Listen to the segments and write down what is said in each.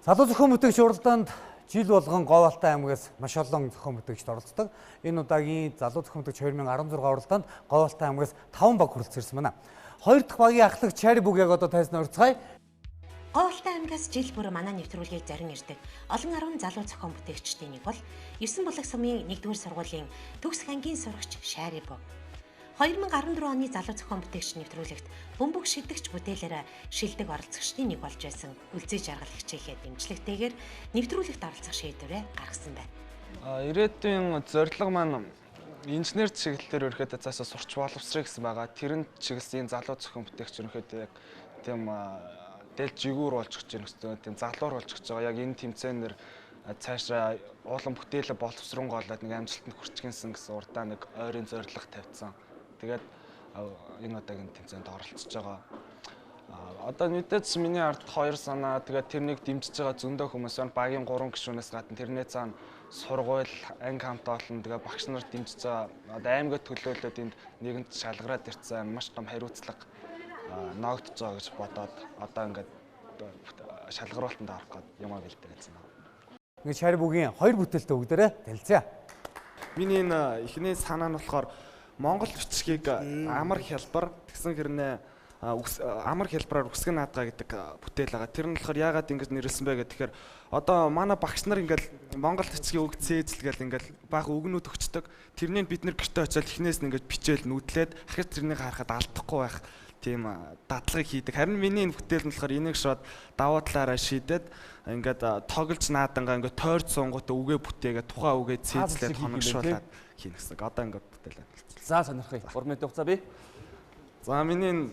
Залуу зохион бүтээгч уралдаанд жил болгон Говьалтай аймгаас маш олон зохион бүтээгчд оролцдог. Энэ удаагийн залуу зохион бүтээгч 2016 уралдаанд Говьалтай аймгаас 5 баг хүрэлцэн ирсэн байна. Хоёр дахь багийн ахлах Чари бүг яг одоо тайзнаа урьцгаая. Говьалтай аймгаас жил бүр манай нэвтрүүлгийг зарин ирдэг олон 10 залуу зохион бүтээгчдийн нэг бол 9 булаг сумын 1-р сургуулийн төгс ангийн сурагч Шари бүг. 2014 оны залуу зохион бүтээгч нэвтрүүлэгт бөмбөг шидэгч бүтээлээр шилдэг оролцогчдын нэг болж байсан үлзий жаргал хичээхэд дэмжлэгтэйгээр нэвтрүүлэгт оролцох шийдвэрээ гаргасан байна. Ирээдүйн зорилго маань инженер чиглэлээр ерөөхдөө цаашаа сурч боловсрыг гэсэн байгаа. Тэрэнд чиглэсэн залуу зохион бүтээгч ерөөхдөө яг тийм дэл жигүүр болж өгч байгаа тийм залуур болж өгч байгаа. Яг энэ тэмцээнээр цаашаа уулан бүтээлээ боловсронгоолоод нэг амжилтанд хүрчихсэн гэсэн урдаа нэг ойрын зорилго тавьсан. Тэгээд энэ удаагийн тэмцээнд оролцож байгаа. Одоо мэдээж миний ард 2 санаа тэгээд тэрнийг дэмжиж байгаа зөндөө хүмүүс байна. Багийн 3 гишүүнээс гадна тэрний цаана сургууль, анги хамт олон тэгээд багш нар дэмжиж байгаа. Одоо аймагт төлөөлөөд энд нэгэнд шалгараад ирсэн маш том хариуцлага ногдож байгаа гэж бодоод одоо ингээд шалгаруултанд орох гэдэг юм аа бэлдээсэн байна. Ингээд Чари бүгийн 2 бүтээлтэй өгдөрөө танилцъя. Миний энэ эхний санаа нь болохоор Монгол бичгийг амар хялбар тэгсэн хэрнээ амар хялбараар үсгэн наадгаа гэдэг бүтээл байгаа. Тэр нь болохоор яагаад ингэж нэрлсэн бэ гэхээр одоо манай багш нар ингээл Монгол бичгийн үг цээжлгээл ингээл бага үгнүүд өгчдөг. Тэрнийг бид нэр гэртээ очиод эхнээс нь ингэж бичээл нүдлээд ахиж тэрнийг харахад алдахгүй байх тийм дадлагыг хийдэг. Харин миний энэ бүтээл нь болохоор энийг шууд давуу талаараа шийдээд ингээд тоглож наадангаа ингээд тойрч сунгуудаа үгээ бүтээгээд тухайн үгээ цээжлээд хоногшуулаад хийнэ гэсэн. Одоо ингээд бүтээл байна. За сонирхъя. 3 минут хугацаа бий. За миний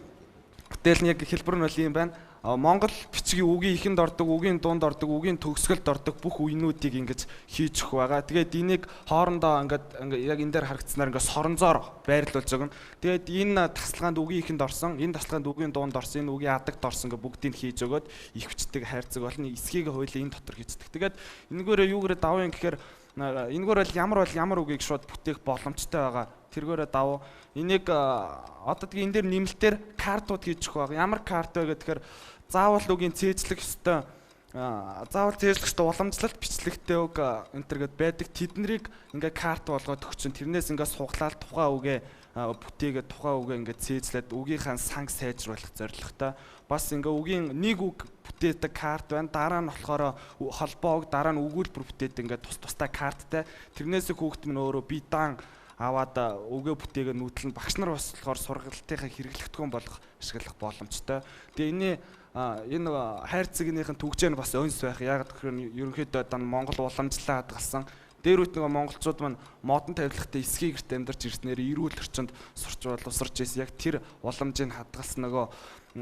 бүтээл нь яг хэлбэр нь бол юм байна. Монгол бичгийн үгийн ихэнд ордог, үгийн дунд ордог, үгийн төгсгөлд ордог бүх үгнүүдийг ингэж хийж өгөх байгаа. Тэгээд энийг хоорондоо ингээд яг энэ дээр харагдсанаар ингээд соронзоор байрлуулж байгаа. Тэгээд энэ тасалгаанд үгийн ихэнд орсон, энэ тасалгаанд үгийн дунд орсон, энэ үгийн адагт орсон ингээд бүгдийг хийж өгөөд их бичдэг хайрцаг болно. Эсхийг хоёлаа энэ дотор хийцдэг. Тэгээд энэгээрээ юугээрээ даваа юм гэхээр энэгээр бол ямар үгийг шууд бүтээх боломжтой байгаа. Тэргээрээ давуу. Энийг одоо тэгээ энэ дээр нэмэлтээр картууд хийж өгөх байгаа. Ямар карт вэ гэхээр заавал үгийн цээжлэх ёстой. Заавал цээжлэх ёстой уламжлалт бичлэгтэй үг энэ төр гээд байдаг. Тэднийг ингээ карт болгоод өгчин. Тэрнээс ингээ суглаад тухайн үгээ бүтээгээд тухайн үгээ ингээ цээжлээд үгийнхаа санг сайжруулах зорилготой. Бас ингээ үгийн нэг үг бүтээдэг карт байна. Дараа нь болохоор холбоог, дараа нь өгүүлбэр бүтээдэг ингээ тустай карттай. Тэрнээс хүүхэд минь өөрөө бидан аваад үгээ бүтээгээ нүүдэлн багш нар бас болохоор сургалтынхаа хэрэглэгдэхүүн болгох ашиглах боломжтой. Тэгээ энэ хайрцагийнхын төгжээ нь бас өнс байх. Яг гэхээр ерөнхийдөө одоо Монгол уламжлалаа хадгалсан. Дээр үт нэг монголчууд маань модон тавилгатай эсхий гэрт амьдарч ирснээр эрүүл орчинд сурч боловсрч ирсэн. Яг тэр уламжийг хадгалсан нөгөө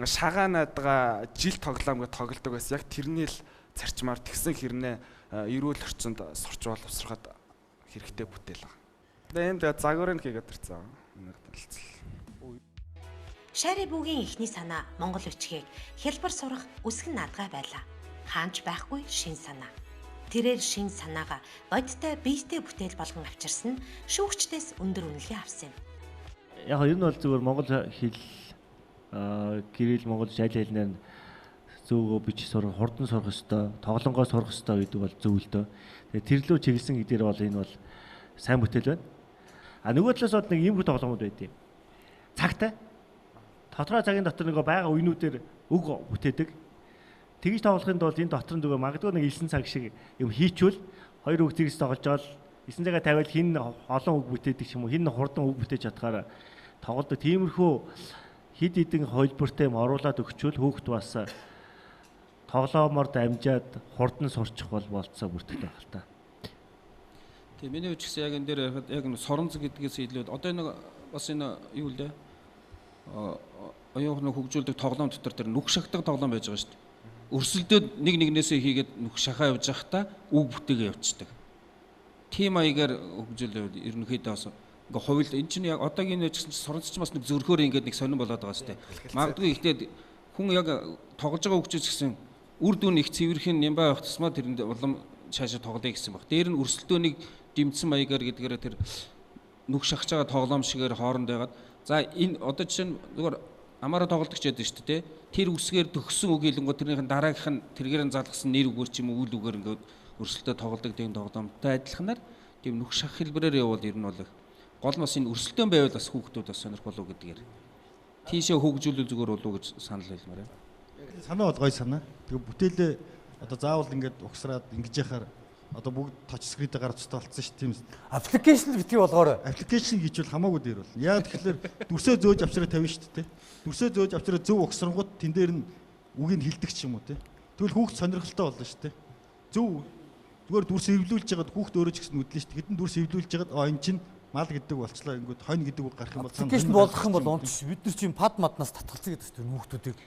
шагаанадгаа жил тоглоом гэж тоглодог байсан. Яг тэрний л зарчмаар тэгсэн хэрнээ эрүүл орчинд сурч боловсроход хэрэгтэй бүтээл байна. Энд загварыг хийгээд ирсэн. Энийг танилцлаа. Шари бүгийн эхний санаа Монгол бичгийг хялбар сурах үсгэн наадгай байлаа. Хаанч байхгүй шин санаа. Тэрээр шин санаагаа бодтой биетэй бүтээл болгон авчирсан нь шүүгчдээс өндөр үнэлгээ авсан юм. Яг энэ бол зөвхөн монгол хэл гэрэл монгол аль хэлнээр зөвгөө бичиж сурах, хурдан сурах ёстой, тоглонгоо сурах ёстой гэдэг бол зөв л дөө. Тэгээ тэрлүү чиглэсэн гэдгээр бол энэ бол сайн бүтээл байна. Нөгөө талаас бол нэг юм хөө тоглоомуд байдیں۔ Цагтай. Тодорхой цагийн дотор нөгөө байгаа үеинүүдээр үг бүтээдэг. Тэгж тоглохын тулд энэ дотор нөгөө магадгүй нэг 9 цаг шиг юм хийчвэл хоёр үг зэрэгс тоглож авал 9 цагаа тавиал хин олон үг бүтээдэг ч юм уу, хин хурдан үг бүтээж чадхаараа тоглолт. Тиймэрхүү хид хідэн хөлбөртэй юм оруулаад өгчвөл хүүхд бас тоглоомоор дамжаад хурдан сурчих болцоо бүртгэх байх л та. Тэгээ миний хувьд гэсэн яг энэ дээр яг нэг соронзог гэдгээс илүү одоо нэг бас энэ юу лээ оюун хөгжүүлдэг тоглоом дотор тэр нүх шахдаг тоглоом байж байгаа шүү дээ. Өрсөлдөөд нэг нэгнээсээ хийгээд нүх шахаа явж байхдаа үг бүтээгээ явцдаг. Тим маягаар хөгжүүлээд ерөнхийдөө бас ингээ хувил энэ чинь яг одоогийн нэг соронзч бас нэг зөрхөөр ингээд нэг сонирн болоод байгаа шүү дээ. Магадгүй ихтэй хүн яг тоглож байгаа хөгжөөч гэсэн үр дүн их цэвэрхэн нямбай байх тусмаа тэрэнд улам цаашаа тоглоё гэсэн баг. Дээр нь өрсөлдөөнийг дэмжсэн маягаар гэдгээр тэр нүх шахаж байгаа тоглоом шигээр хооронд байгаад за энэ одоо жишээ нь зүгээр амаараа тоглолдог ч яддаг шүү дээ. Тэр үсгээр төгссөн үг хэлэнгөө тэрнийхэн дараагийнх нь тэргээр нь залгсан нэр үгээр ч юм уу үйл үгээр ингээд өрсөлдөд тоглолдог тийм тоглоомтой адилханаар тийм нүх шах хэлбэрээр явбал ер нь бол гол нь бас энэ өрсөлдөөн байвал бас хүүхдүүд бас сонирхол уу гэдгээр тийшээ хөгжүүлэл зүгээр болов уу гэж санал хэлмээр байна. Санаа бол гоё санаа. Тэгээ бүтээлээ одоо заавал ингээд угсраад ингэж яхаар одоо бүгд тач скринтэй гарч тустай болцсон шүү тийм. Аппликейшнд битгий болгоорой. Аппликейшн хийчихвэл хамаагүй дээр бол. Яг тэгэхээр дүрсээ зөөж авчраа тавина шүү дээ. Дүрсээ зөөж авчраа зөв угсрангууд тэн дээр нь үгийг хилдэг ч юм уу те. Тэгвэл хүүхд сонирхолтой болно шүү дээ. Зөв зүгээр дүрс эвлүүлж ягаад хүүхд өөрөө ч гэсэн үдлээ шүү дээ. Хэдэн дүрс эвлүүлж ягаад энэ чинь мал гэдэг болчлаа ингээд хонь гэдэг үг гарах юм бол аппликейшн болгох юм бол унтж бид нар чинь пад маднаас татгалцдаг гэдэг шүү дээ хүүхдүүдийг.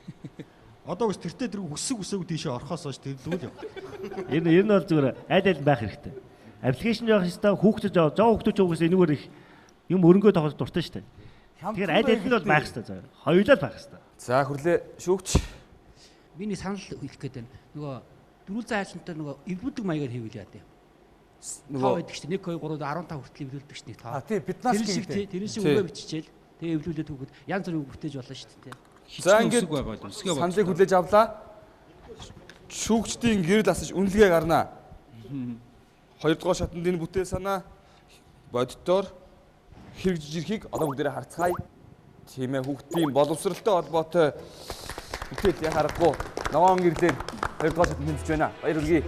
Одоо бас тэртээ тэр хүсэг үсэг тийшээ орхосоо ш тэрлүүл яв. Ер нь бол зүгээр аль байх хэрэгтэй. Аппликейшн явах ёстой хүүхдүүд жоо хүүхдүүд ч угсаа энэгээр их юм өрөнгөө тоглох дуртай шүү дээ. Тэгэхээр аль нь бол байх хэрэгтэй заа. Хоёулаа байх хэрэгтэй. За хүрлээ шүүгч. Миний санал хэлэх гээд байна. Нөгөө дөрвөлзэн хайрцантай нөгөө эвлүүлдэг маягаар хийвэл яа дээ. Нөгөө байдаг шүү дээ. 1 2 3 15 хүртэл эвлүүлдэг шүү дээ. А тий биднаас гинтэй. Тэр шиг өгөө биччихээл. Тэгээ эвлүүлээд хүүхэд янз бүрийн үг бүтээж болно шүү дээ. За ингээд саналыг хүлээж авлаа. Шүүгчдийн гэрэл асаж үнэлгээ гарнаа. Хоёрдугаар шатанд энэ бүтээл санаа боддоор хэрэгжиж ирэхийг одоо бүгдээрээ харцгаая. Тийм ээ хүүхдийн боловсролтой холбоотой бүтээл харахгүй. Ногоон гэрлээр хоёрдугаар шатанд тэмцэж байна. Баяр хүргэе.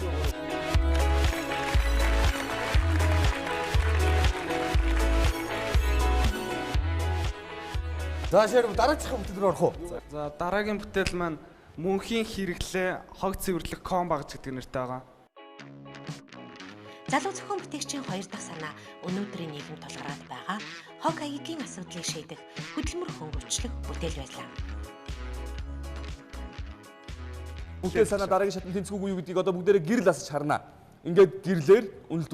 За шир дараагийн бүтээл рүү орох уу? За дараагийн бүтээл маань мөнхийн хэрэглээ хог цэвэрлэх ком багж гэдэг нэртэй байгаа. Залуу зохион бүтээгчийн 2 дахь санаа өнөөдрийн нийгэм тулгараад байгаа хог аягийн асуудлыг шийдэх хөдөлмөр хөнгөвчлөх бүтээл байлаа. Бүтээл санаа дараагийн шатнд тэнцвгүй юу гэдгийг одоо бүгдээрээ гэрэл асаж харнаа. Ингээд гэрлэр үнэлт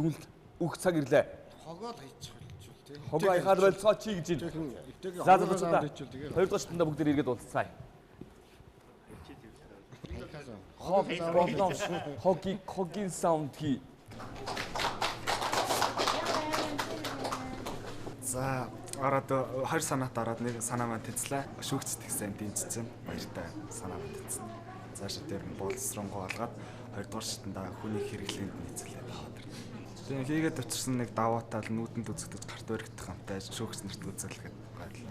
үг цаг ирлээ. Хогоо л хийчих. Хогоо хаяхаар болцоо чи гэж байна. За хоёрдугаар шатанда бүгдээр иргэд уулзцаая. Хогийн саунд хий. За ороод 2 санаат ороод нэг санаа маань тэнцлээ. Шүүгчд гэсэн тэнцсэн. Баяртай санаа маань тэнцсэн. Цаашаа дээр нь боловсронгоо олгоод 2 дугаар шатанда хүний хэрэглээнд нийцүүлээд аваад ирнэ. Тэгээд хийгээд очирсан нэг даваатал нүүдэнд үзэгдэж гарт өргөдөх хамтай шүүгч нарт үзүүлгээд байлаа.